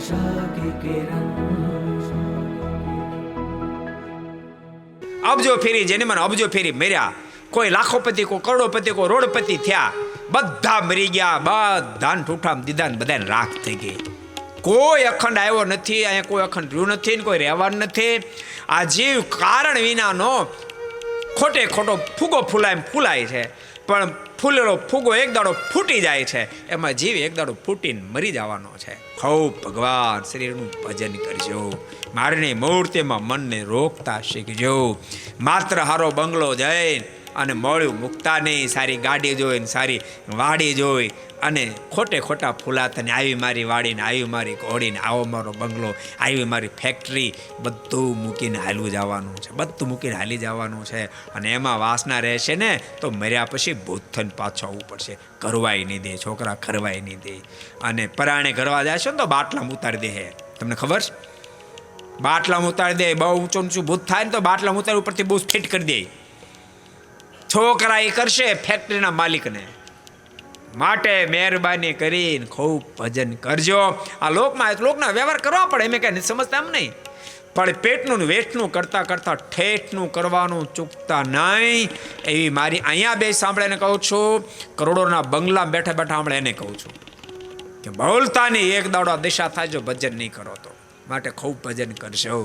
आशा की किरण। અબજો ફેરી જેને મને અબજો ફેરી મર્યા, કોઈ લાખોપતિ, કોઈ કરોડોપતિ, કોઈ રોડપતિ થયા, બધા મરી ગયા, બધાને ઠૂઠામ દીધા ને બધાને રાખ થઈ ગઈ. કોઈ અખંડ આવ્યો નથી, અહીંયા કોઈ અખંડ રહ્યું નથી ને કોઈ રહેવાનું નથી. આ જીવ કારણ વિનાનો ખોટે ખોટો ફૂગો ફૂલાય છે, પણ ફૂલેલો ફૂગો એક દાડો ફૂટી જાય છે, એમાં જીવ એક દાડો ફૂટીને મરી જવાનો છે. ખૂબ ભગવાન શરીરનું ભજન કરજો, મારની મૂર્તિમાં મનને રોકતા શીખજો. માત્ર હારો બંગલો જઈને અને મોડું મૂકતા નહીં, સારી ગાડી જોઈને સારી વાડી જોઈ અને ખોટે ખોટા ફૂલાતાને આવી મારી વાડીને, આવી મારી ઘોડીને, આવો મારો બંગલો, આવી મારી ફેક્ટરી, બધું મૂકીને હાલવું જવાનું છે, બધું મૂકીને હાલી જવાનું છે. અને એમાં વાસના રહેશે ને તો મર્યા પછી ભૂત થઈને પાછું આવવું પડશે. કરવાય નહીં દે છોકરા, કરવાય નહીં દે. અને પરાણે કરવા જશો ને તો બાટલામાં ઉતારી દે. તમને ખબર છે? બાટલામાં ઉતારી દે. બહુ ઊંચું ઊંચું ભૂત થાય ને તો બાટલામાં ઉતારી ઉપરથી બહુ ફિટ કરી દે. છોકરા એ કરશે ફેક્ટરીના માલિકને. માટે મહેરબાની કરીને ખૂબ ભજન કરજો. આ લોકના વ્યવહાર કરવા પડે, એમ કઈ સમજતા એમ નહીં, પણ પેટનું વેઠનું કરતા કરતા ઠેઠનું કરવાનું ચૂકતા નહીં. એવી મારી અહીંયા બે સાંભળે કહું છું, કરોડોના બંગલા બેઠા બેઠા સાંભળે એને કહું છું કે બોલતા નહીં, એક દાડો દિશા થાય જો ભજન નહીં કરો તો. માટે ખૂબ ભજન કરશો.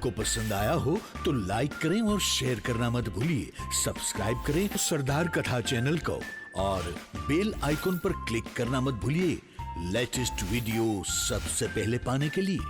को पसंद आया हो तो लाइक करें और शेयर करना मत भूलिए. सब्सक्राइब करें सरदार कथा चैनल को और बेल आइकॉन पर क्लिक करना मत भूलिए लेटेस्ट वीडियो सबसे पहले पाने के लिए.